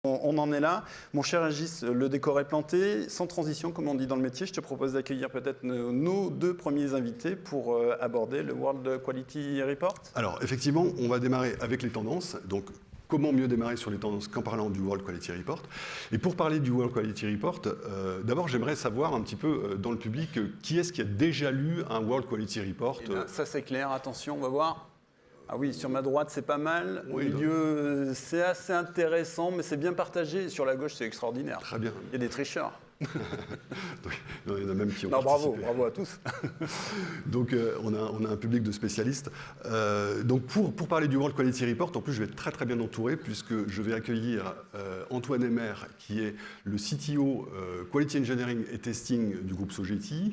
On en est là. Mon cher Régis, le décor est planté. Sans transition, comme on dit dans le métier, je te propose d'accueillir peut-être nos deux premiers invités pour aborder le World Quality Report. Alors, effectivement, on va démarrer avec les tendances. Donc, comment mieux démarrer sur les tendances qu'en parlant du World Quality Report. Et pour parler du World Quality Report, d'abord, j'aimerais savoir un petit peu dans le public qui est-ce qui a déjà lu un World Quality Report. Là, ça, c'est clair. Attention, on va voir. Ah oui, sur ma droite, c'est pas mal. Au milieu, c'est assez intéressant, mais c'est bien partagé. Et sur la gauche, c'est extraordinaire. Très bien. Il y a des tricheurs. Donc, il y en a même qui ont participé. Bravo à tous. Donc on a un public de spécialistes. Donc pour parler du World Quality Report, en plus je vais être très très bien entouré puisque je vais accueillir Antoine Emmer qui est le CTO Quality Engineering et Testing du groupe Sogeti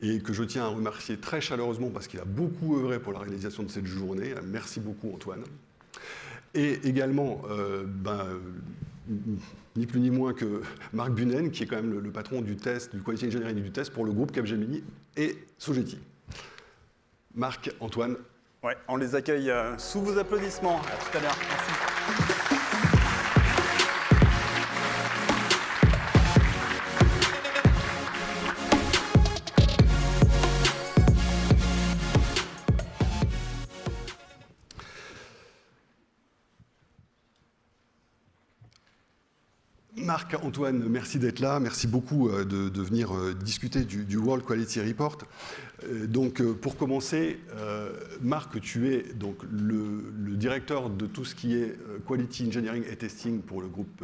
et que je tiens à remercier très chaleureusement parce qu'il a beaucoup œuvré pour la réalisation de cette journée. Merci beaucoup Antoine. Et également ni plus ni moins que Marc Bunen, qui est quand même le patron du test, du Quality Engineering et du test pour le groupe Capgemini et Sogeti. Marc, Antoine. Ouais, on les accueille sous vos applaudissements. À tout à l'heure. Merci. Marc, Antoine, merci d'être là. Merci beaucoup de venir discuter du World Quality Report. Donc, pour commencer, Marc, tu es donc le directeur de tout ce qui est Quality Engineering et Testing pour le groupe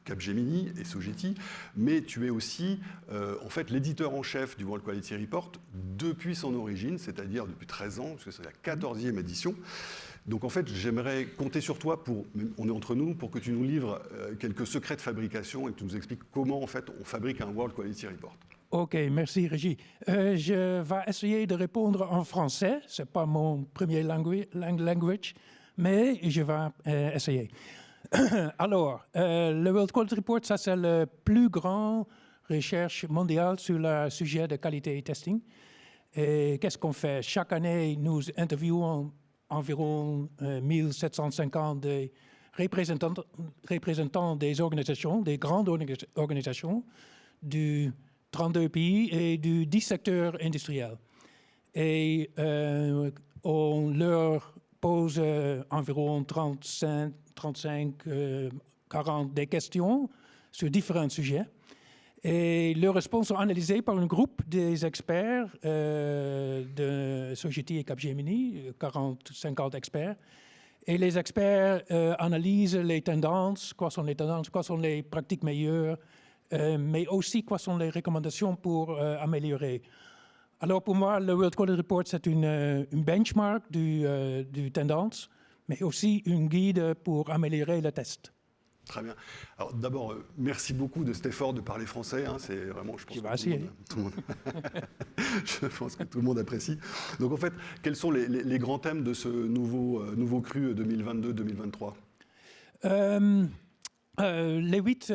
Capgemini et Sogeti, mais tu es aussi en fait l'éditeur en chef du World Quality Report depuis son origine, c'est-à-dire depuis 13 ans, parce que c'est la 14e édition. Donc en fait, j'aimerais compter sur toi, on est entre nous, pour que tu nous livres quelques secrets de fabrication et que tu nous expliques comment en fait on fabrique un World Quality Report. Ok, merci Régie. Je vais essayer de répondre en français. Ce n'est pas mon premier language, mais je vais essayer. Alors, le World Quality Report, ça c'est la plus grande recherche mondiale sur le sujet de qualité et testing. Et qu'est-ce qu'on fait? Chaque année, nous interviewons environ 1750 des représentants des organisations, des grandes organisations du 32 pays et du 10 secteurs industriels. Et on leur pose environ 35, 40 des questions sur différents sujets. Et leurs réponses sont analysées par un groupe des experts de Sogeti et Capgemini, 40-50 experts. Et les experts analysent les tendances, quoi sont les pratiques meilleures, mais aussi quoi sont les recommandations pour améliorer. Alors pour moi, le World Quality Report, c'est une benchmark du tendance, mais aussi une guide pour améliorer le test. Très bien. Alors d'abord, merci beaucoup de cet effort de parler français. Hein, c'est vraiment, je pense, je pense que tout le monde apprécie. Donc en fait, quels sont les grands thèmes de ce nouveau cru 2022-2023 les huit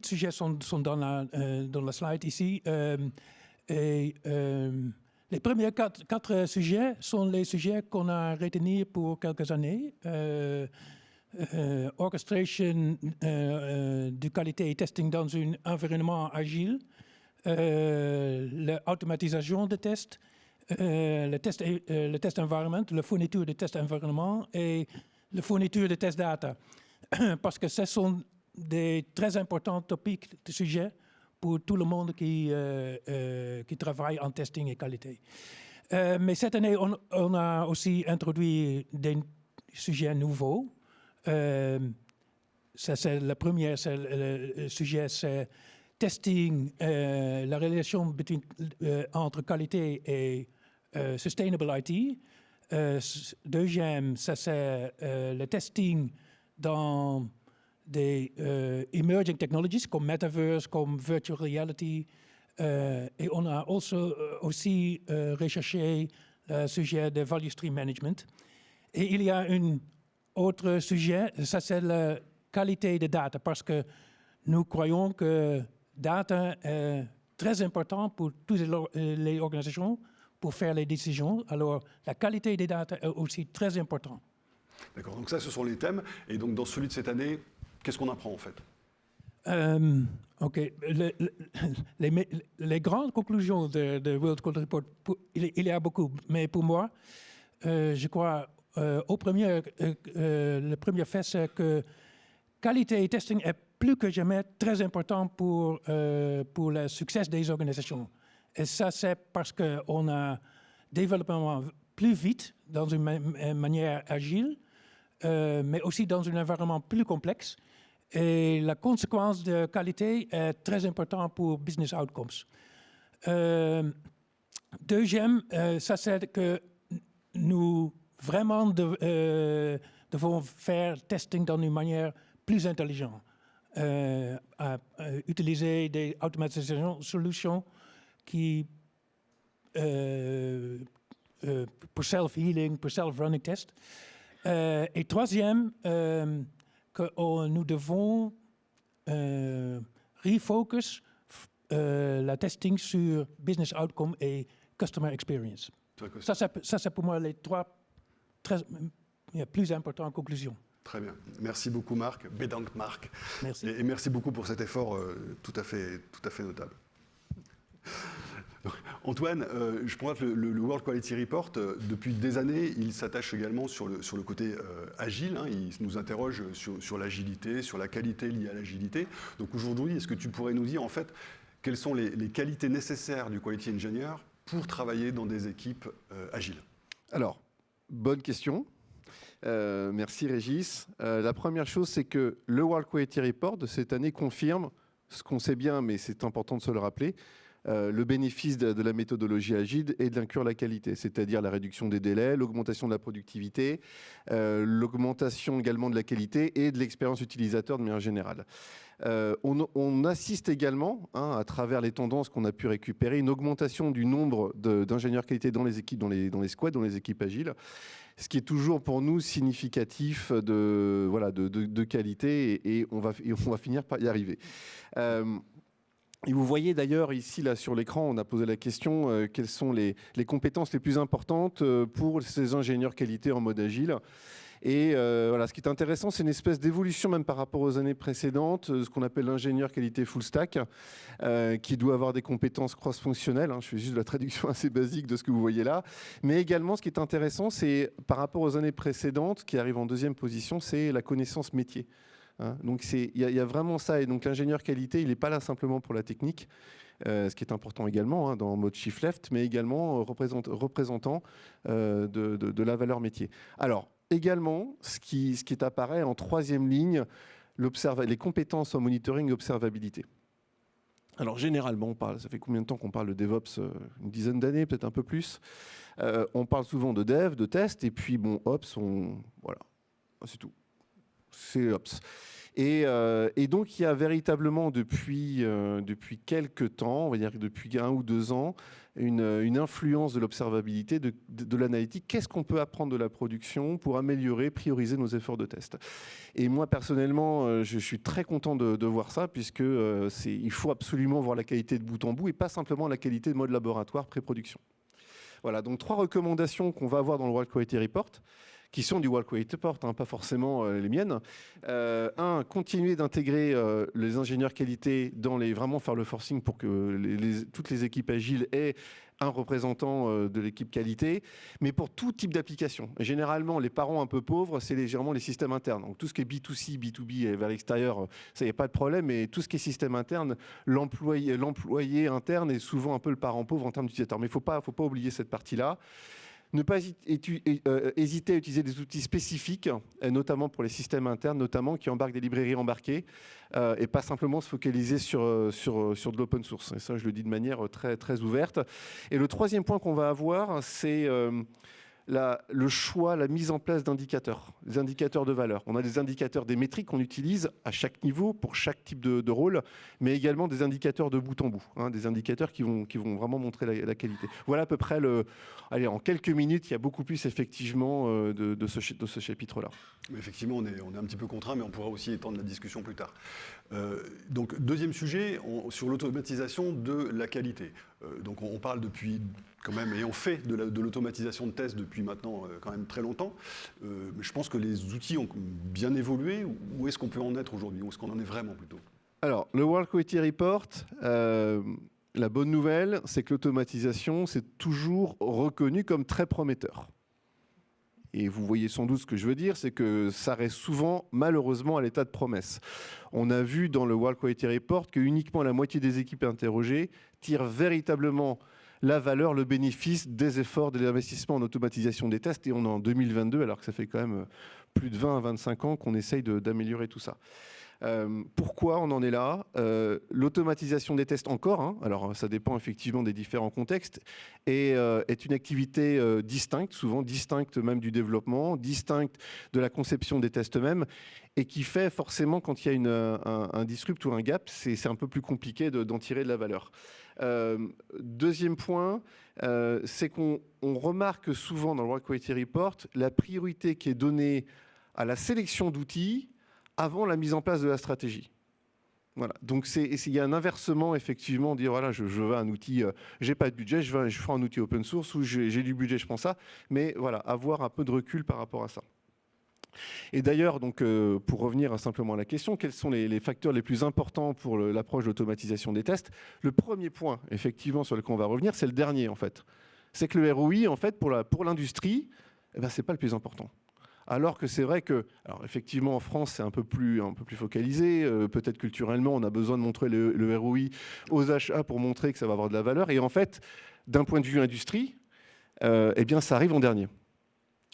sujets sont dans la slide ici. Les premiers quatre sujets sont les sujets qu'on a retenus pour quelques années. Orchestration de qualité et testing dans un environnement agile, l'automatisation des tests, le test environment, la fourniture de test environnement et la fourniture de test data. Parce que ce sont des très importants topics de sujets pour tout le monde qui travaille en testing et qualité. Mais cette année, on a aussi introduit des sujets nouveaux. C'est le premier sujet, c'est testing, la relation entre qualité et sustainable IT. Deuxième, c'est le testing dans des emerging technologies comme Metaverse, comme Virtual Reality. Et on a aussi recherché le sujet de Value Stream Management. Et il y a un autre sujet, ça c'est la qualité de data, parce que nous croyons que data est très important pour toutes les organisations pour faire les décisions. Alors, la qualité des data est aussi très importante. D'accord, donc ça, ce sont les thèmes. Et donc, dans celui de cette année, qu'est-ce qu'on apprend en fait? OK. Les grandes conclusions de World Quality Report, il y a beaucoup, mais pour moi, je crois, le premier fait, c'est que qualité et testing est plus que jamais très important pour le succès des organisations. Et ça, c'est parce qu'on a développement plus vite, dans une manière agile, mais aussi dans un environnement plus complexe. Et la conséquence de qualité est très importante pour business outcomes. Deuxième, ça c'est que nous vraiment devons faire testing d'une manière plus intelligente. À utiliser des automatisations, solutions qui pour self-healing, pour self-running test. Et troisième, que nous devons refocus la testing sur business outcome et customer experience. Ça, c'est pour moi les trois plus importantes conclusions. Très bien. Merci beaucoup, Marc. Bedankt, Marc. Merci. Et merci beaucoup pour cet effort tout à fait notable. Antoine, je pense que le World Quality Report, depuis des années, il s'attache également sur le côté agile. Hein, il nous interroge sur l'agilité, sur la qualité liée à l'agilité. Donc aujourd'hui, est-ce que tu pourrais nous dire en fait quelles sont les qualités nécessaires du Quality Engineer pour travailler dans des équipes agiles? Alors, bonne question. Merci Régis. La première chose, c'est que le World Quality Report de cette année confirme ce qu'on sait bien, mais c'est important de se le rappeler, le bénéfice de la méthodologie agile et de l'inclure la qualité, c'est-à-dire la réduction des délais, l'augmentation de la productivité, l'augmentation également de la qualité et de l'expérience utilisateur de manière générale. On assiste également, à travers les tendances qu'on a pu récupérer, une augmentation du nombre d'ingénieurs qualité dans les équipes, dans les squads, dans les équipes agiles, ce qui est toujours pour nous significatif de qualité et on va finir par y arriver. Et vous voyez d'ailleurs ici là sur l'écran, on a posé la question quelles sont les compétences les plus importantes pour ces ingénieurs qualité en mode agile. Et ce qui est intéressant, c'est une espèce d'évolution même par rapport aux années précédentes, ce qu'on appelle l'ingénieur qualité full stack, qui doit avoir des compétences cross-fonctionnelles. Je fais juste la traduction assez basique de ce que vous voyez là. Mais également, ce qui est intéressant, c'est par rapport aux années précédentes, qui arrive en deuxième position, c'est la connaissance métier. Donc il y a vraiment ça, et donc l'ingénieur qualité, il n'est pas là simplement pour la technique, ce qui est important également dans mode shift left, mais également représentant de la valeur métier. Alors également, ce qui apparaît en troisième ligne, les compétences en monitoring et observabilité. Alors généralement, ça fait combien de temps qu'on parle de DevOps? Une dizaine d'années, peut-être un peu plus. On parle souvent de dev, de test, et puis bon, Ops, voilà, c'est tout. C'est Ops. Et donc, il y a véritablement depuis quelques temps, on va dire depuis 1 ou 2 ans, une influence de l'observabilité, de l'analytique. Qu'est-ce qu'on peut apprendre de la production pour améliorer, prioriser nos efforts de test? Et moi, personnellement, je suis très content de voir ça, puisque il faut absolument voir la qualité de bout en bout et pas simplement la qualité de mode laboratoire pré-production. Voilà, donc 3 recommandations qu'on va avoir dans le World Quality Report, qui sont du World Quality Report, pas forcément les miennes. 1, continuer d'intégrer les ingénieurs qualité vraiment faire le forcing pour que toutes les équipes agiles aient un représentant de l'équipe qualité, mais pour tout type d'application. Généralement, les parents un peu pauvres, c'est légèrement les systèmes internes. Donc tout ce qui est B2C, B2B et vers l'extérieur, ça n'y a pas de problème, mais tout ce qui est système interne, l'employé interne est souvent un peu le parent pauvre en termes d'utilisateur. Mais il ne faut pas oublier cette partie-là. Ne pas hésiter à utiliser des outils spécifiques, notamment pour les systèmes internes, notamment qui embarquent des librairies embarquées, et pas simplement se focaliser sur de l'open source. Et ça, je le dis de manière très, très ouverte. Et le troisième point qu'on va avoir, c'est le choix, la mise en place d'indicateurs, des indicateurs de valeur. On a des indicateurs, des métriques qu'on utilise à chaque niveau, pour chaque type de rôle, mais également des indicateurs de bout en bout, des indicateurs qui vont vraiment montrer la qualité. Voilà à peu près allez, en quelques minutes, il y a beaucoup plus effectivement de ce chapitre-là. Effectivement, on est un petit peu contraint, mais on pourra aussi étendre la discussion plus tard. Donc, deuxième sujet, sur l'automatisation de la qualité. Donc, on parle depuis quand même, et on fait de l'automatisation de tests depuis maintenant quand même très longtemps. Je pense que les outils ont bien évolué. Où est-ce qu'on peut en être aujourd'hui? Où est-ce qu'on en est vraiment plutôt? Alors, le World Quality Report, la bonne nouvelle, c'est que l'automatisation, c'est toujours reconnu comme très prometteur. Et vous voyez sans doute ce que je veux dire, c'est que ça reste souvent, malheureusement, à l'état de promesse. On a vu dans le World Quality Report que uniquement la moitié des équipes interrogées tirent véritablement la valeur, le bénéfice des efforts, de l'investissement en automatisation des tests. Et on est en 2022, alors que ça fait quand même plus de 20 à 25 ans qu'on essaye d'améliorer tout ça. Pourquoi on en est là? L'automatisation des tests encore, hein, alors ça dépend effectivement des différents contextes, et est une activité distincte, souvent distincte même du développement, distincte de la conception des tests eux-mêmes, et qui fait forcément quand il y a un disrupt ou un gap, c'est un peu plus compliqué d'en tirer de la valeur. Deuxième point, c'est qu'on remarque souvent dans le World Quality Report la priorité qui est donnée à la sélection d'outils avant la mise en place de la stratégie. Voilà. Donc il y a un inversement, effectivement, dire voilà, je veux un outil, j'ai pas de budget, je ferai un outil open source, ou j'ai du budget, je prends ça, mais voilà, avoir un peu de recul par rapport à ça. Et d'ailleurs, donc, pour revenir simplement à la question, quels sont les facteurs les plus importants pour l'approche d'automatisation des tests? Le premier point, effectivement, sur lequel on va revenir, c'est le dernier, en fait. C'est que le ROI, en fait, pour l'industrie, eh ben, c'est pas le plus important. Alors que c'est vrai que, alors effectivement en France c'est un peu plus focalisé, peut-être culturellement on a besoin de montrer le ROI aux achats pour montrer que ça va avoir de la valeur, et en fait d'un point de vue industrie, eh bien ça arrive en dernier.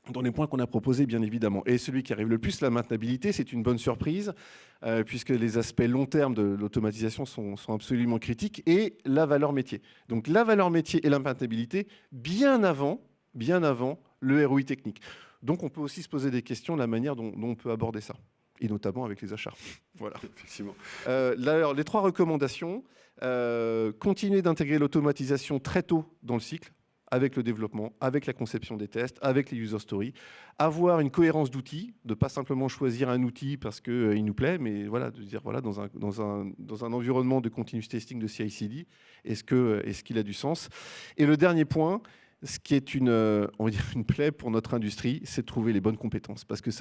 Dans les points qu'on a proposés bien évidemment. Et celui qui arrive le plus, la maintenabilité, c'est une bonne surprise, puisque les aspects long terme de l'automatisation sont absolument critiques, et la valeur métier. Donc la valeur métier et la maintenabilité bien avant le ROI technique. Donc on peut aussi se poser des questions de la manière dont on peut aborder ça, et notamment avec les achats. Voilà. Effectivement. Alors, les 3 recommandations, continuer d'intégrer l'automatisation très tôt dans le cycle, avec le développement, avec la conception des tests, avec les user stories, avoir une cohérence d'outils, de ne pas simplement choisir un outil parce qu'il nous plaît, mais voilà, de dire voilà, dans un environnement de continuous testing de CI/CD, est-ce qu'il a du sens? Et le dernier point, ce qui est on va dire une plaie pour notre industrie, c'est de trouver les bonnes compétences, parce que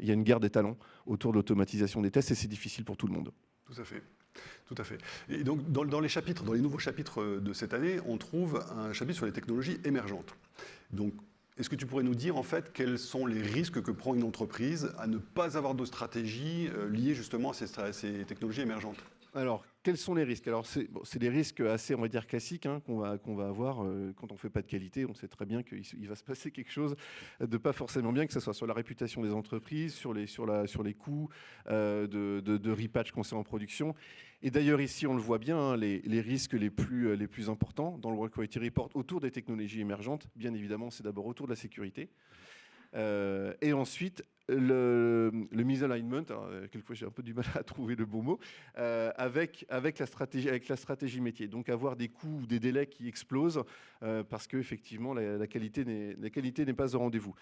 il y a une guerre des talents autour de l'automatisation des tests, et c'est difficile pour tout le monde. Tout à fait. Tout à fait. Et donc, dans les nouveaux chapitres de cette année, on trouve un chapitre sur les technologies émergentes. Donc, est-ce que tu pourrais nous dire, en fait, quels sont les risques que prend une entreprise à ne pas avoir de stratégie liée justement à ces technologies émergentes? Alors, quels sont les risques? Alors, c'est des risques assez, on va dire, classiques hein, qu'on va avoir quand on ne fait pas de qualité. On sait très bien qu'il va se passer quelque chose de pas forcément bien, que ce soit sur la réputation des entreprises, sur les coûts de repatch qu'on sait en production. Et d'ailleurs, ici, on le voit bien, hein, les risques les plus importants dans le World Quality Report autour des technologies émergentes, bien évidemment, c'est d'abord autour de la sécurité. Et ensuite, le misalignment, quelquefois j'ai un peu du mal à trouver le bon mot, avec la stratégie métier. Donc avoir des coûts ou des délais qui explosent parce qu'effectivement la qualité n'est pas au rendez-vous.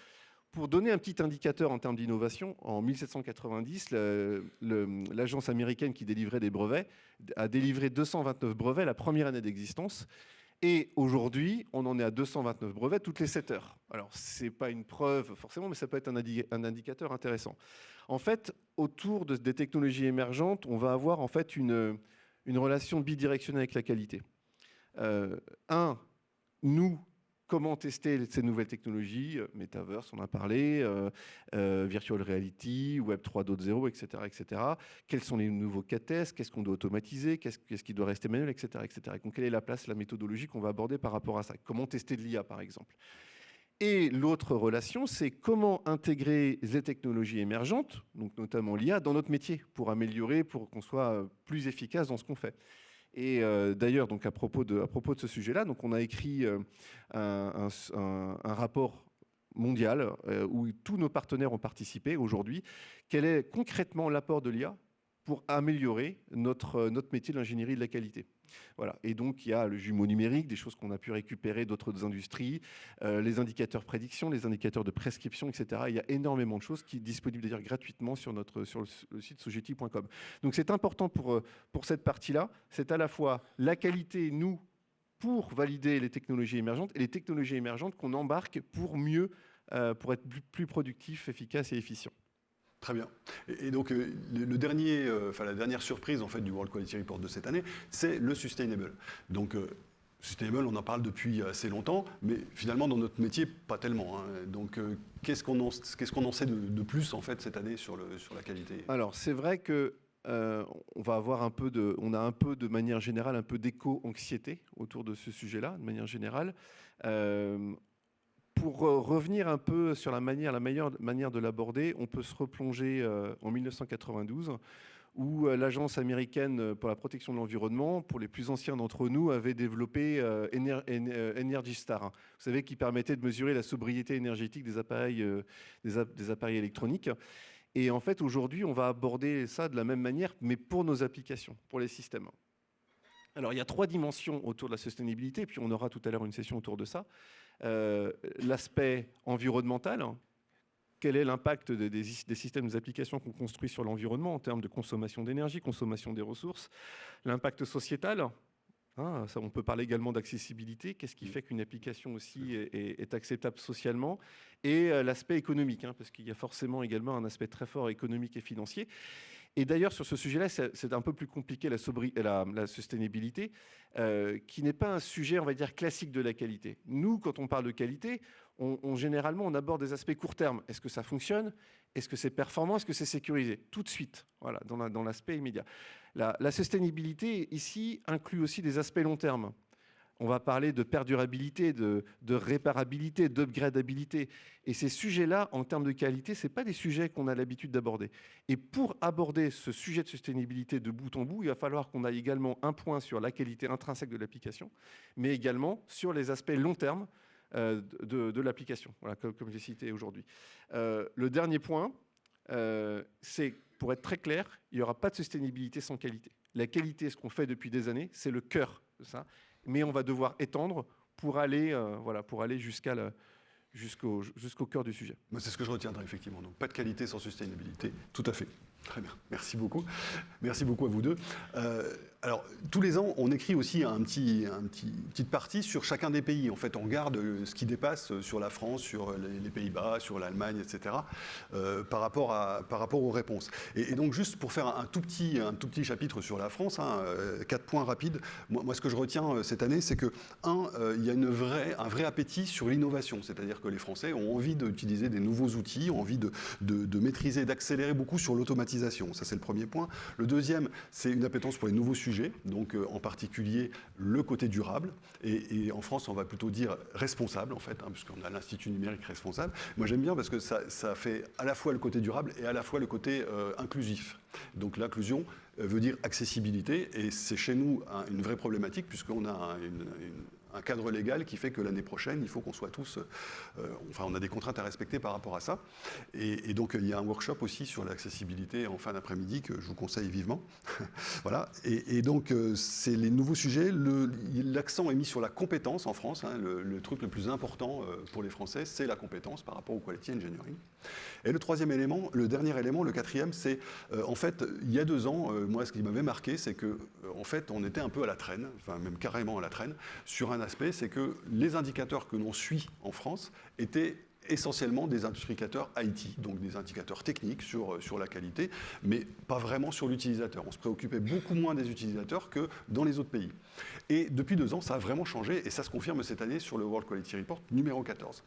Pour donner un petit indicateur en termes d'innovation, en 1790, l'agence américaine qui délivrait des brevets a délivré 229 brevets la première année d'existence. Et aujourd'hui, on en est à 229 brevets toutes les 7 heures. Alors, ce n'est pas une preuve forcément, mais ça peut être un indicateur intéressant. En fait, autour des technologies émergentes, on va avoir en fait une relation bidirectionnelle avec la qualité. Nous, comment tester ces nouvelles technologies, Metaverse, on en a parlé, Virtual Reality, Web 3.0, etc., etc. Quels sont les nouveaux cas tests? Qu'est-ce qu'on doit automatiser? Qu'est-ce qui doit rester manuel, etc., etc. Donc, quelle est la place, la méthodologie qu'on va aborder par rapport à ça? Comment tester de l'IA, par exemple? Et l'autre relation, c'est comment intégrer les technologies émergentes, donc notamment l'IA, dans notre métier, pour améliorer, pour qu'on soit plus efficace dans ce qu'on fait. Et d'ailleurs, donc à propos de ce sujet-là, donc on a écrit un rapport mondial où tous nos partenaires ont participé aujourd'hui. Quel est concrètement l'apport de l'IA pour améliorer notre métier de l'ingénierie de la qualité? Voilà. Et donc, il y a le jumeau numérique, des choses qu'on a pu récupérer d'autres industries, les indicateurs prédiction, les indicateurs de prescription, etc. Il y a énormément de choses qui sont disponibles d'ailleurs gratuitement sur le site sogeti.com. Donc, c'est important pour cette partie-là. C'est à la fois la qualité, nous, pour valider les technologies émergentes, et les technologies émergentes qu'on embarque pour être plus productif, efficace et efficient. Très bien. Et donc, la dernière surprise en fait, du World Quality Report de cette année, c'est le Sustainable. Donc, Sustainable, on en parle depuis assez longtemps, mais finalement, dans notre métier, pas tellement. Hein. Donc, qu'est-ce qu'on en sait de plus, en fait, cette année sur la qualité? Alors, c'est vrai que on a un peu de manière générale un peu d'éco-anxiété autour de ce sujet-là, de manière générale. Pour revenir un peu sur la meilleure manière de l'aborder, on peut se replonger en 1992, où l'Agence américaine pour la protection de l'environnement, pour les plus anciens d'entre nous, avait développé Energy Star, vous savez, qui permettait de mesurer la sobriété énergétique des appareils électroniques. Et en fait, aujourd'hui, on va aborder ça de la même manière, mais pour nos applications, pour les systèmes. Alors, il y a 3 dimensions autour de la sustainabilité, puis on aura tout à l'heure une session autour de ça. L'aspect environnemental, quel est l'impact des systèmes, des applications qu'on construit sur l'environnement en termes de consommation d'énergie, consommation des ressources. L'impact sociétal, ça, on peut parler également d'accessibilité, qu'est-ce qui fait qu'une application aussi est acceptable socialement, et l'aspect économique, parce qu'il y a forcément également un aspect très fort économique et financier. Et d'ailleurs, sur ce sujet-là, c'est un peu plus compliqué, la sustainabilité, qui n'est pas un sujet, on va dire, classique de la qualité. Nous, quand on parle de qualité, généralement, on aborde des aspects court terme. Est-ce que ça fonctionne? Est-ce que c'est performant? Est-ce que c'est sécurisé? Tout de suite, voilà, dans l'aspect immédiat. La sustainabilité, ici, inclut aussi des aspects long terme. On va parler de perdurabilité, de réparabilité, d'upgradabilité. Et ces sujets-là, en termes de qualité, ce n'est pas des sujets qu'on a l'habitude d'aborder. Et pour aborder ce sujet de sustainabilité de bout en bout, il va falloir qu'on ait également un point sur la qualité intrinsèque de l'application, mais également sur les aspects long terme de l'application, voilà, comme j'ai cité aujourd'hui. Le dernier point, c'est, pour être très clair, il n'y aura pas de sustainabilité sans qualité. La qualité, ce qu'on fait depuis des années, c'est le cœur de ça. Mais on va devoir étendre pour aller jusqu'au cœur du sujet. Moi, c'est ce que je retiendrai, effectivement. Donc, pas de qualité sans sustainabilité. Tout à fait. Très bien. Merci beaucoup. Merci beaucoup à vous deux. Alors, tous les ans, on écrit aussi une petite partie sur chacun des pays. En fait, on regarde ce qui dépasse sur la France, sur les Pays-Bas, sur l'Allemagne, etc., par rapport aux réponses. Et donc, juste pour faire un tout petit chapitre sur la France, 4 points rapides. Moi, ce que je retiens cette année, c'est que, il y a un vrai appétit sur l'innovation. C'est-à-dire que les Français ont envie d'utiliser des nouveaux outils, ont envie de maîtriser, d'accélérer beaucoup sur l'automatisation. Ça, c'est le premier point. Le deuxième, c'est une appétence pour les nouveaux sujets, donc en particulier le côté durable. Et en France, on va plutôt dire responsable, en fait, puisqu'on a l'Institut numérique responsable. Moi, j'aime bien parce que ça fait à la fois le côté durable et à la fois le côté inclusif. Donc l'inclusion veut dire accessibilité, et c'est chez nous une vraie problématique, puisqu'on a un cadre légal qui fait que l'année prochaine, il faut qu'on soit tous... on a des contraintes à respecter par rapport à ça. Et donc, il y a un workshop aussi sur l'accessibilité en fin d'après-midi que je vous conseille vivement. Voilà. Et donc, c'est les nouveaux sujets. L'accent est mis sur la compétence en France. Le truc le plus important pour les Français, c'est la compétence par rapport au quality engineering. Et le troisième élément, le dernier élément, le quatrième, c'est en fait, il y a 2 ans, moi, ce qui m'avait marqué, c'est que en fait, on était un peu à la traîne, enfin même carrément à la traîne, sur un aspect, c'est que les indicateurs que l'on suit en France étaient essentiellement des indicateurs IT, donc des indicateurs techniques sur la qualité, mais pas vraiment sur l'utilisateur. On se préoccupait beaucoup moins des utilisateurs que dans les autres pays. Et depuis 2 ans, ça a vraiment changé, et ça se confirme cette année sur le World Quality Report numéro 14.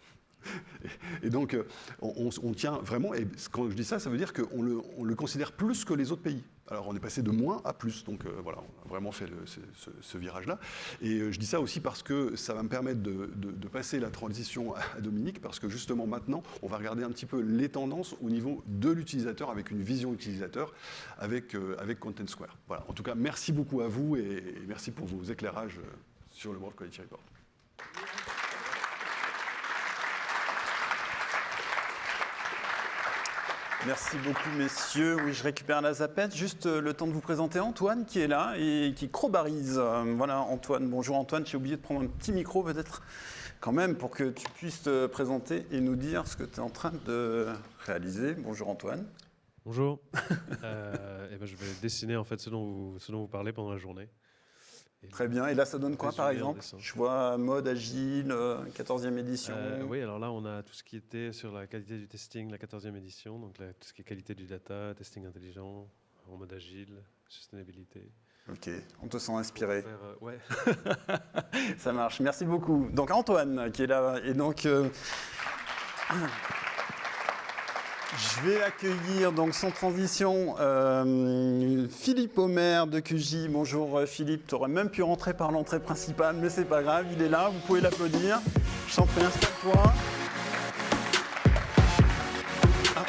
Et donc, on tient vraiment, et quand je dis ça, ça veut dire qu'on le considère plus que les autres pays. Alors, on est passé de moins à plus, donc voilà, on a vraiment fait ce virage-là. Et je dis ça aussi parce que ça va me permettre de passer la transition à Dominique, parce que justement maintenant, on va regarder un petit peu les tendances au niveau de l'utilisateur, avec une vision utilisateur, avec Content Square. Voilà, en tout cas, merci beaucoup à vous, et merci pour vos éclairages sur le World Quality Report. Merci beaucoup, messieurs. Oui, je récupère la zapette. Juste le temps de vous présenter Antoine, qui est là et qui crobarise. Voilà, Antoine. Bonjour, Antoine. J'ai oublié de prendre un petit micro, peut-être, quand même, pour que tu puisses te présenter et nous dire ce que tu es en train de réaliser. Bonjour, Antoine. Bonjour. Je vais dessiner, en fait, ce dont vous parlez pendant la journée. Très bien. Et là, ça donne quoi, par exemple? Je vois mode agile, 14e édition. Oui, alors là, on a tout ce qui était sur la qualité du testing, la 14e édition. Donc là, tout ce qui est qualité du data, testing intelligent, en mode agile, sustainabilité. Ok, on te sent inspiré. Ouais. Ça marche, merci beaucoup. Donc Antoine qui est là. Et donc, je vais accueillir donc sans transition Philippe Omer de QJ. Bonjour Philippe, tu aurais même pu rentrer par l'entrée principale, mais c'est pas grave, il est là, vous pouvez l'applaudir. Je t'en prie, installe-toi. Ah,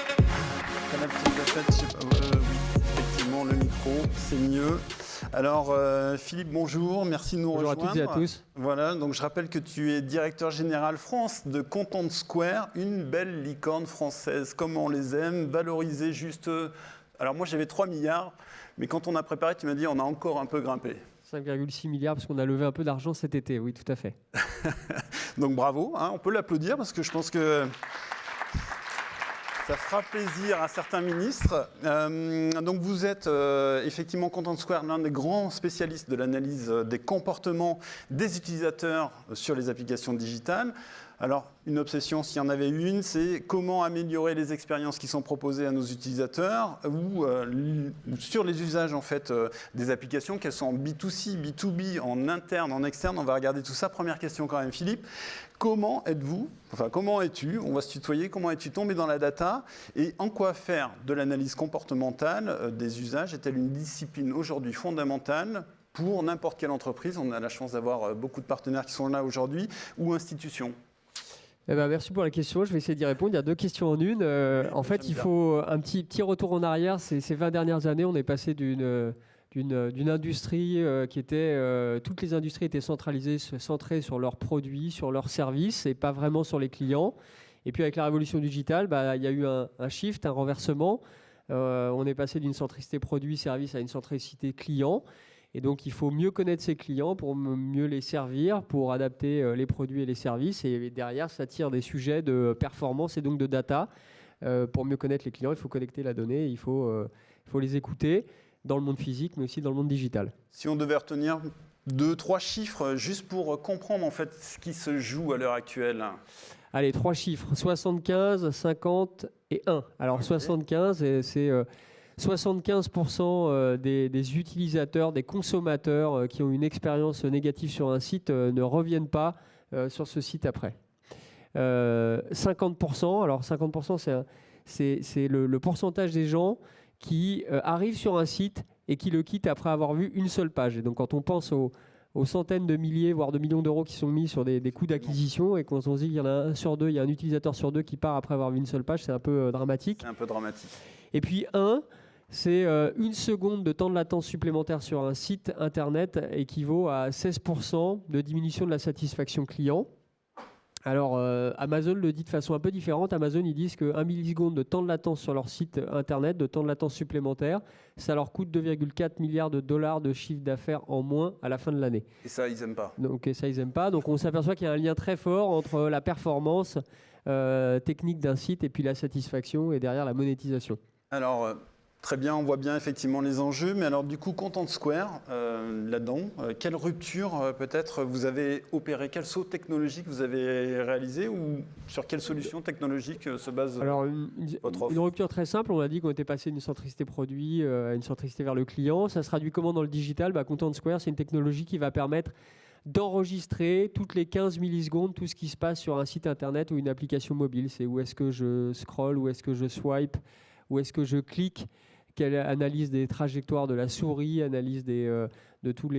t'as la petite clochette, je sais pas, oui, effectivement, le micro, c'est mieux. Alors Philippe, bonjour, merci de nous rejoindre. Bonjour à toutes et à tous. Voilà, donc je rappelle que tu es directeur général France de Content Square, une belle licorne française, comme on les aime, valorisée juste... Alors moi j'avais 3 milliards, mais quand on a préparé, tu m'as dit on a encore un peu grimpé. 5,6 milliards parce qu'on a levé un peu d'argent cet été, oui tout à fait. Donc bravo, hein, on peut l'applaudir parce que je pense que... ça fera plaisir à certains ministres. Donc vous êtes effectivement Content Square, l'un des grands spécialistes de l'analyse des comportements des utilisateurs sur les applications digitales. Alors, une obsession, s'il y en avait une, c'est comment améliorer les expériences qui sont proposées à nos utilisateurs ou sur les usages en fait, des applications, qu'elles sont en B2C, B2B, en interne, en externe. On va regarder tout ça. Première question quand même, Philippe. Comment es-tu, on va se tutoyer, comment es-tu tombé dans la data et en quoi faire de l'analyse comportementale des usages est-elle une discipline aujourd'hui fondamentale pour n'importe quelle entreprise? On a la chance d'avoir beaucoup de partenaires qui sont là aujourd'hui ou institutions. Eh ben, merci pour la question, je vais essayer d'y répondre. Il y a 2 questions en une. En fait, il faut un petit retour en arrière. Ces 20 dernières années, on est passé d'une industrie qui était... toutes les industries étaient centrées sur leurs produits, sur leurs services et pas vraiment sur les clients. Et puis avec la révolution digitale, il y a eu un shift, un renversement. On est passé d'une centricité produit-service à une centricité client. Et donc, il faut mieux connaître ses clients pour mieux les servir, pour adapter les produits et les services. Et derrière, ça tire des sujets de performance et donc de data. Pour mieux connaître les clients, il faut collecter la donnée, il faut les écouter dans le monde physique, mais aussi dans le monde digital. Si on devait retenir 2-3 chiffres, juste pour comprendre en fait ce qui se joue à l'heure actuelle. Allez, 3 chiffres, 75, 50 et 1. Alors, okay. 75, c'est... 75% des utilisateurs, des consommateurs qui ont une expérience négative sur un site ne reviennent pas sur ce site après. 50%, alors 50% c'est le pourcentage des gens qui arrivent sur un site et qui le quittent après avoir vu une seule page. Et donc quand on pense aux centaines de milliers, voire de millions d'euros qui sont mis sur des coûts d'acquisition et quand on se dit qu'il y en a un sur deux, il y a un utilisateur sur 2 qui part après avoir vu une seule page, c'est un peu dramatique. C'est un peu dramatique. Et puis 1, c'est 1 seconde de temps de latence supplémentaire sur un site internet équivaut à 16% de diminution de la satisfaction client. Alors Amazon le dit de façon un peu différente. Amazon, ils disent que 1 milliseconde de temps de latence sur leur site internet, de temps de latence supplémentaire, ça leur coûte 2,4 milliards de dollars de chiffre d'affaires en moins à la fin de l'année. Et ça, ils n'aiment pas. Donc ça, ils n'aiment pas. Donc on s'aperçoit qu'il y a un lien très fort entre la performance technique d'un site et puis la satisfaction et derrière la monétisation. Alors, très bien, on voit bien effectivement les enjeux, mais alors du coup, Content Square, là-dedans, quelle rupture peut-être vous avez opéré? Quel saut technologique vous avez réalisé ou sur quelle solution technologique se base votre offre? Une rupture très simple, on a dit qu'on était passé d'une centricité produit à une centricité vers le client. Ça se traduit comment dans le digital? Content Square, c'est une technologie qui va permettre d'enregistrer toutes les 15 millisecondes tout ce qui se passe sur un site internet ou une application mobile. C'est où est-ce que je scroll, où est-ce que je swipe, où est-ce que je clique, quelle analyse des trajectoires de la souris, analyse de toutes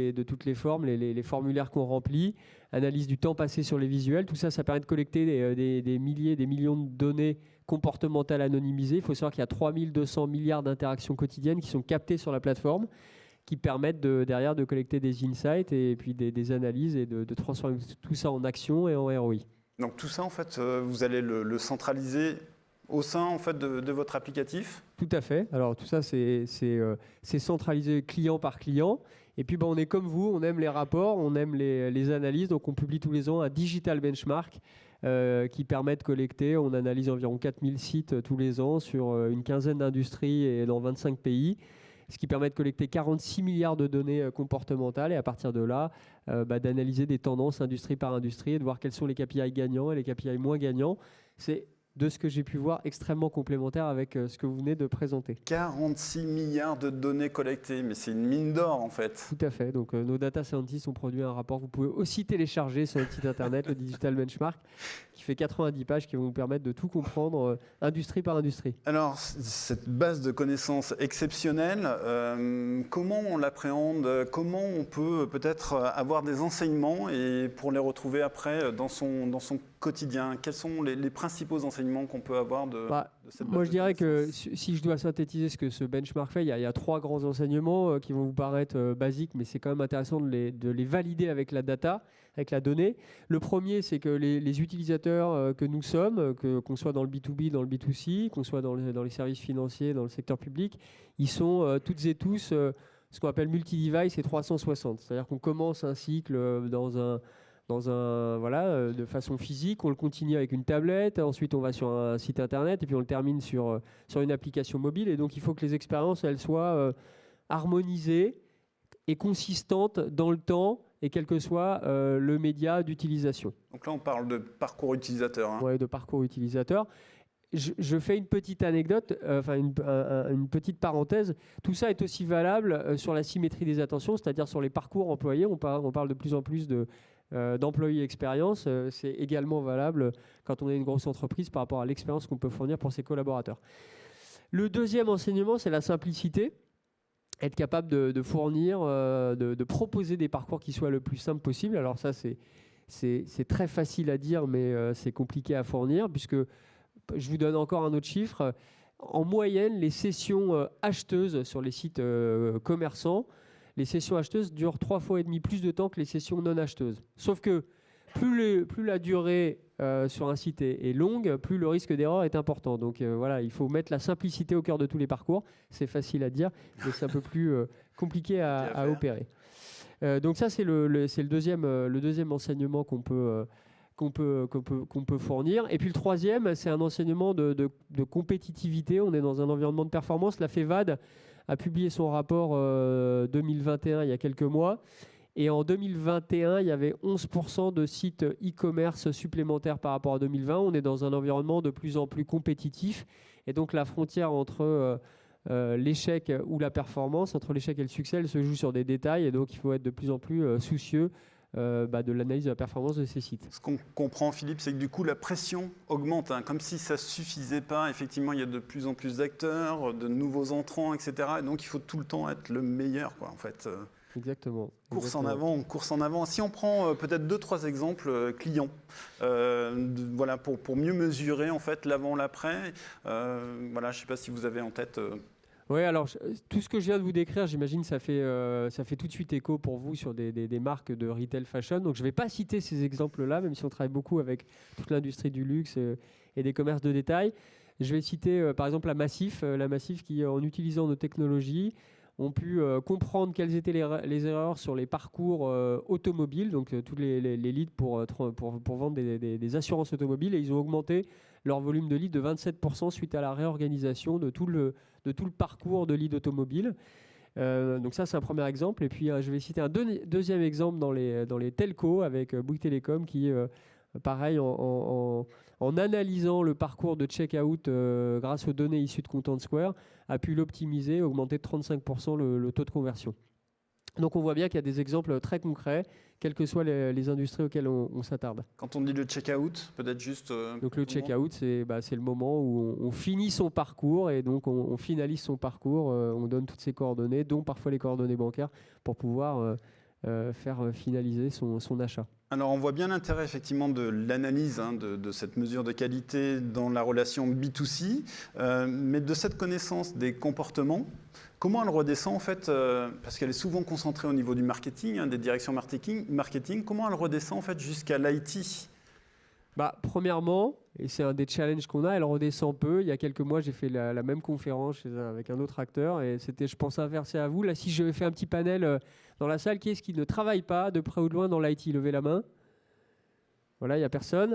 les formes, les formulaires qu'on remplit, analyse du temps passé sur les visuels. Tout ça, ça permet de collecter des milliers, des millions de données comportementales anonymisées. Il faut savoir qu'il y a 3200 milliards d'interactions quotidiennes qui sont captées sur la plateforme, qui permettent derrière de collecter des insights et puis des analyses et de transformer tout ça en action et en ROI. Donc tout ça, en fait, vous allez le centraliser au sein en fait, de votre applicatif? Tout à fait. Alors tout ça, c'est centralisé client par client. Et puis on est comme vous, on aime les rapports, on aime les analyses. Donc on publie tous les ans un digital benchmark qui permet de collecter. On analyse environ 4000 sites tous les ans sur une quinzaine d'industries et dans 25 pays. ce qui permet de collecter 46 milliards de données comportementales et à partir de là, d'analyser des tendances industrie par industrie et de voir quels sont les KPI gagnants et les KPI moins gagnants. C'est, de ce que j'ai pu voir, extrêmement complémentaire avec ce que vous venez de présenter. 46 milliards de données collectées, mais c'est une mine d'or en fait. Tout à fait. Donc nos data scientists ont produit un rapport que vous pouvez aussi télécharger sur notre site internet, le Digital Benchmark, qui fait 90 pages qui vont vous permettre de tout comprendre industrie par industrie. Alors, cette base de connaissances exceptionnelle, comment on l'appréhende? Comment on peut peut-être avoir des enseignements et pour les retrouver après dans son quotidien? Quels sont les principaux enseignements qu'on peut avoir de cette base? Moi, je dirais que si je dois synthétiser ce que ce benchmark fait, il y a 3 grands enseignements qui vont vous paraître basiques, mais c'est quand même intéressant de les valider avec la data, avec la donnée. Le premier, c'est que les utilisateurs que nous sommes, qu'on soit dans le B2B, dans le B2C, qu'on soit dans les services financiers, dans le secteur public, ils sont toutes et tous ce qu'on appelle multi-device et 360. C'est-à-dire qu'on commence un cycle de façon physique, on le continue avec une tablette, ensuite on va sur un site internet et puis on le termine sur une application mobile. Et donc il faut que les expériences elles soient harmonisées et consistantes dans le temps et quel que soit le média d'utilisation. Donc là on parle de parcours utilisateur. Hein. Oui, de parcours utilisateur. Je fais une petite anecdote, une petite parenthèse. Tout ça est aussi valable sur la symétrie des attentions, c'est-à-dire sur les parcours employés. On parle de plus en plus d'employés expérience. C'est également valable quand on est une grosse entreprise par rapport à l'expérience qu'on peut fournir pour ses collaborateurs. Le deuxième enseignement, c'est la simplicité. Être capable de fournir, de proposer des parcours qui soient le plus simples possible. Alors ça, c'est très facile à dire, mais c'est compliqué à fournir, puisque je vous donne encore un autre chiffre. En moyenne, les sessions acheteuses sur les sites commerçants, les sessions acheteuses durent 3,5 fois plus de temps que les sessions non acheteuses. Sauf que plus la durée sur un site est longue, plus le risque d'erreur est important. Donc voilà, il faut mettre la simplicité au cœur de tous les parcours. C'est facile à dire, mais c'est un peu plus compliqué à opérer. Donc ça, c'est le deuxième enseignement qu'on peut fournir. Et puis le troisième, c'est un enseignement de compétitivité. On est dans un environnement de performance. La FEVAD a publié son rapport 2021 il y a quelques mois. Et en 2021, il y avait 11% de sites e-commerce supplémentaires par rapport à 2020. On est dans un environnement de plus en plus compétitif. Et donc la frontière entre l'échec ou la performance, entre l'échec et le succès, elle se joue sur des détails. Et donc il faut être de plus en plus soucieux de l'analyse de la performance de ces sites. Ce qu'on comprend, Philippe, c'est que du coup, la pression augmente, hein, comme si ça ne suffisait pas. Effectivement, il y a de plus en plus d'acteurs, de nouveaux entrants, etc. Et donc, il faut tout le temps être le meilleur, quoi, en fait. Exactement. Course en avant. Si on prend peut-être 2-3 exemples clients, voilà, pour mieux mesurer, en fait, l'avant, l'après. Voilà, je ne sais pas si vous avez en tête... Oui, alors tout ce que je viens de vous décrire, j'imagine ça fait tout de suite écho pour vous sur des marques de retail fashion. Donc je ne vais pas citer ces exemples-là, même si on travaille beaucoup avec toute l'industrie du luxe et des commerces de détail. Je vais citer par exemple la Massif qui, en utilisant nos technologies, ont pu comprendre quelles étaient les erreurs sur les parcours automobiles, donc tous les leads pour vendre des assurances automobiles, et ils ont augmenté leur volume de leads de 27% suite à la réorganisation de tout le parcours de leads automobiles. Donc ça, c'est un premier exemple. Et puis, je vais citer un deuxième exemple dans les telcos avec Bouygues Telecom qui, pareil, en analysant le parcours de check-out grâce aux données issues de Content Square, a pu l'optimiser, augmenter de 35% le taux de conversion. Donc on voit bien qu'il y a des exemples très concrets, quelles que soient les industries auxquelles on s'attarde. Quand on dit le check-out, peut-être juste... Donc le check-out, c'est le moment où on finit son parcours et donc on finalise son parcours, on donne toutes ses coordonnées, dont parfois les coordonnées bancaires, pour pouvoir faire finaliser son achat. Alors on voit bien l'intérêt effectivement de l'analyse de cette mesure de qualité dans la relation B2C, mais de cette connaissance des comportements, comment elle redescend en fait, parce qu'elle est souvent concentrée au niveau du marketing, des directions marketing, comment elle redescend en fait jusqu'à l'IT? Premièrement, et c'est un des challenges qu'on a, elle redescend peu. Il y a quelques mois, j'ai fait la même conférence avec un autre acteur et c'était, je pense, inversé à vous. Là, si je fais un petit panel dans la salle, qui est-ce qui ne travaille pas de près ou de loin dans l'IT? Levez la main. Voilà, il n'y a personne.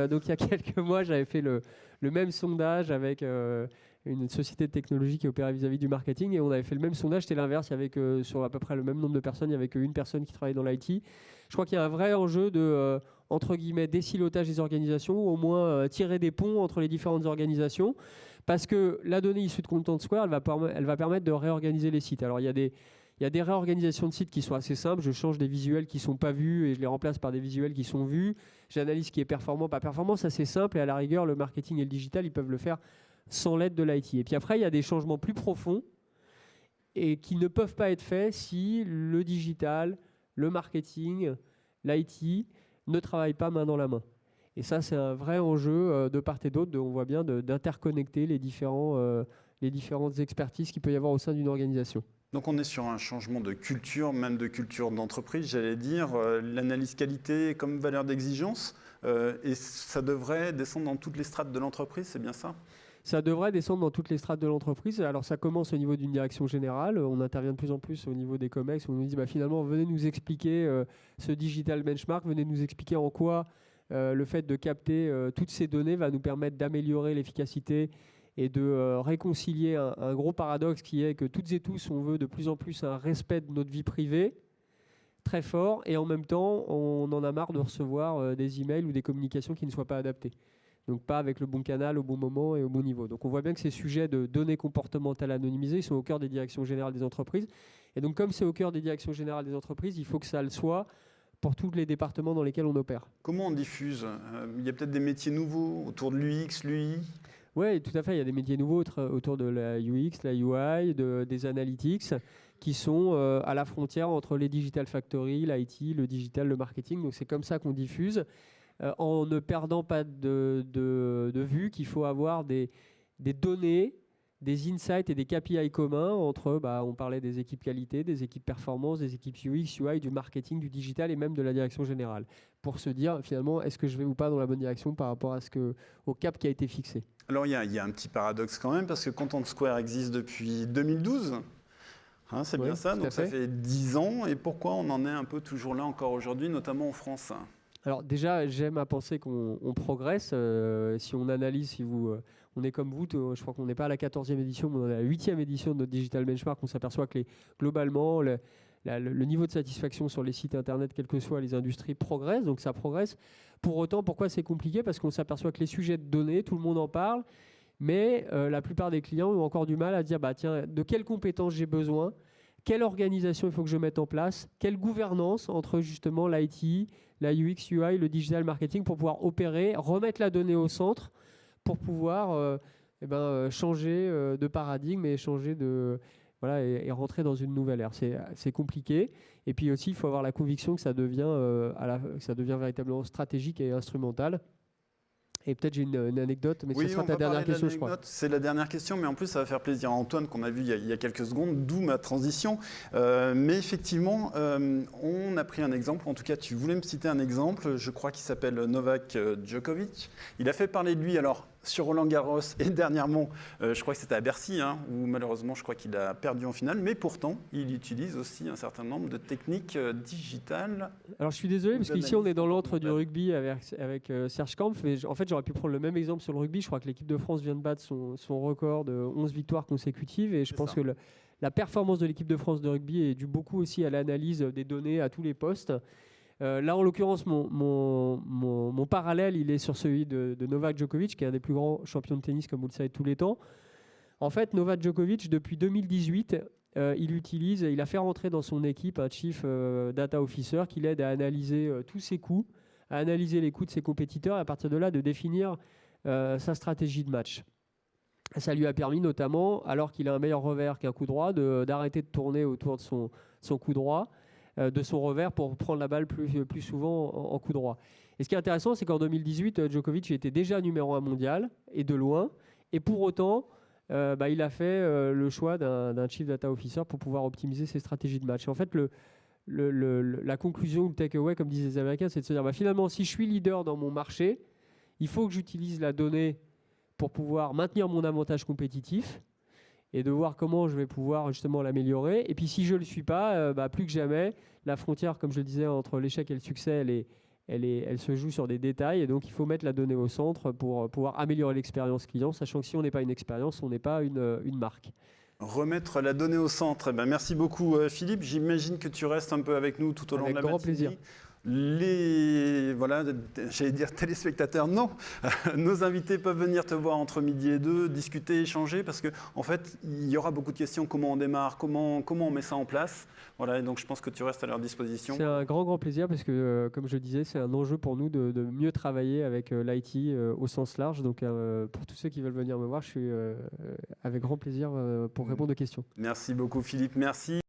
Donc il y a quelques mois, j'avais fait le même sondage avec une société de technologie qui opérait vis-à-vis du marketing, et on avait fait le même sondage, c'était l'inverse, il y avait que sur à peu près le même nombre de personnes, il n'y avait qu'une personne qui travaillait dans l'IT. Je crois qu'il y a un vrai enjeu de, entre guillemets, désilotage des organisations, ou au moins tirer des ponts entre les différentes organisations, parce que la donnée issue de Content Square, elle va permettre de réorganiser les sites. Alors il y a des réorganisations de sites qui sont assez simples. Je change des visuels qui ne sont pas vus et je les remplace par des visuels qui sont vus. J'analyse ce qui est performant, pas performant. Ça, c'est simple. Et à la rigueur, le marketing et le digital, ils peuvent le faire sans l'aide de l'IT. Et puis après, il y a des changements plus profonds et qui ne peuvent pas être faits si le digital, le marketing, l'IT ne travaillent pas main dans la main. Et ça, c'est un vrai enjeu de part et d'autre. On voit bien d'interconnecter les différentes expertises qu'il peut y avoir au sein d'une organisation. Donc on est sur un changement de culture, même de culture d'entreprise, j'allais dire, l'analyse qualité comme valeur d'exigence, et ça devrait descendre dans toutes les strates de l'entreprise, c'est bien ça ? Ça devrait descendre dans toutes les strates de l'entreprise. Alors ça commence au niveau d'une direction générale, on intervient de plus en plus au niveau des COMEX, où on nous dit finalement venez nous expliquer ce digital benchmark, venez nous expliquer en quoi le fait de capter toutes ces données va nous permettre d'améliorer l'efficacité et de réconcilier un gros paradoxe qui est que toutes et tous, on veut de plus en plus un respect de notre vie privée très fort, et en même temps, on en a marre de recevoir des emails ou des communications qui ne soient pas adaptées. Donc pas avec le bon canal, au bon moment et au bon niveau. Donc on voit bien que ces sujets de données comportementales anonymisées, ils sont au cœur des directions générales des entreprises. Et donc comme c'est au cœur des directions générales des entreprises, il faut que ça le soit pour tous les départements dans lesquels on opère. Comment on diffuse ? Il y a peut-être des métiers nouveaux autour de l'UX, l'UI ? Oui, tout à fait. Il y a des métiers nouveaux autour de la UX, la UI, des analytics, qui sont à la frontière entre les digital factory, l'IT, le digital, le marketing. Donc c'est comme ça qu'on diffuse, en ne perdant pas de vue qu'il faut avoir des données, des insights et des KPI communs entre, on parlait des équipes qualité, des équipes performance, des équipes UX, UI, du marketing, du digital et même de la direction générale, pour se dire finalement est-ce que je vais ou pas dans la bonne direction par rapport au cap qui a été fixé. Alors il y a un petit paradoxe quand même, parce que Content Square existe depuis 2012. Hein, c'est bien ça, donc ça fait 10 ans. Et pourquoi on en est un peu toujours là encore aujourd'hui, notamment en France ? Alors déjà, j'aime à penser qu'on progresse. Si on analyse, on est comme vous, je crois qu'on n'est pas à la 14e édition, mais on est à la 8e édition de notre Digital Benchmark. On s'aperçoit que globalement, le niveau de satisfaction sur les sites internet, quelles que soient les industries, progresse. Donc ça progresse. Pour autant, pourquoi c'est compliqué ? Parce qu'on s'aperçoit que les sujets de données, tout le monde en parle, mais la plupart des clients ont encore du mal à dire tiens, de quelles compétences j'ai besoin ? Quelle organisation il faut que je mette en place ? Quelle gouvernance entre justement l'IT, la UX, UI, le digital marketing pour pouvoir opérer, remettre la donnée au centre pour pouvoir changer de paradigme et changer et rentrer dans une nouvelle ère. C'est compliqué. Et puis aussi, il faut avoir la conviction que ça devient véritablement stratégique et instrumental. Et peut-être j'ai une anecdote, mais ce sera ta dernière question, je crois. C'est la dernière question, mais en plus, ça va faire plaisir à Antoine, qu'on a vu il y a quelques secondes, d'où ma transition. Mais effectivement, on a pris un exemple, en tout cas, tu voulais me citer un exemple, je crois qu'il s'appelle Novak Djokovic. Il a fait parler de lui, alors, sur Roland-Garros, et dernièrement, je crois que c'était à Bercy, où malheureusement, je crois qu'il a perdu en finale, mais pourtant, il utilise aussi un certain nombre de techniques digitales. Alors, je suis désolé, parce qu'ici, on est dans l'antre du rugby avec Serge Kampf, mais en fait, j'aurais pu prendre le même exemple sur le rugby. Je crois que l'équipe de France vient de battre son record de 11 victoires consécutives, et je pense que la performance de l'équipe de France de rugby est due beaucoup aussi à l'analyse des données à tous les postes. Là, en l'occurrence, mon parallèle, il est sur celui de Novak Djokovic, qui est un des plus grands champions de tennis, comme vous le savez, de tous les temps. En fait, Novak Djokovic, depuis 2018, il a fait rentrer dans son équipe un Chief Data Officer qui l'aide à analyser tous ses coûts, à analyser les coûts de ses compétiteurs, et à partir de là, de définir sa stratégie de match. Ça lui a permis notamment, alors qu'il a un meilleur revers qu'un coup droit, d'arrêter de tourner autour de son coup droit, de son revers pour prendre la balle plus souvent en coup droit. Et ce qui est intéressant, c'est qu'en 2018, Djokovic était déjà numéro 1 mondial, et de loin, et pour autant, il a fait le choix d'un Chief Data Officer pour pouvoir optimiser ses stratégies de match. Et en fait, la conclusion, le takeaway, comme disent les Américains, c'est de se dire finalement, si je suis leader dans mon marché, il faut que j'utilise la donnée pour pouvoir maintenir mon avantage compétitif et de voir comment je vais pouvoir justement l'améliorer. Et puis si je ne le suis pas, plus que jamais, la frontière, comme je le disais, entre l'échec et le succès, elle se joue sur des détails, et donc il faut mettre la donnée au centre pour pouvoir améliorer l'expérience client, sachant que si on n'est pas une expérience, on n'est pas une marque. Remettre la donnée au centre. Eh ben, merci beaucoup Philippe. J'imagine que tu restes un peu avec nous tout au long de la Avec grand matinée. plaisir. Voilà, j'allais dire téléspectateurs, non. Nos invités peuvent venir te voir entre midi et 2, discuter, échanger, parce qu'en fait, il y aura beaucoup de questions. Comment on démarre, comment on met ça en place. Voilà, et donc je pense que tu restes à leur disposition. C'est un grand plaisir parce que, comme je le disais, c'est un enjeu pour nous de mieux travailler avec l'IT au sens large. Donc, pour tous ceux qui veulent venir me voir, je suis avec grand plaisir pour répondre aux questions. Merci beaucoup Philippe, merci.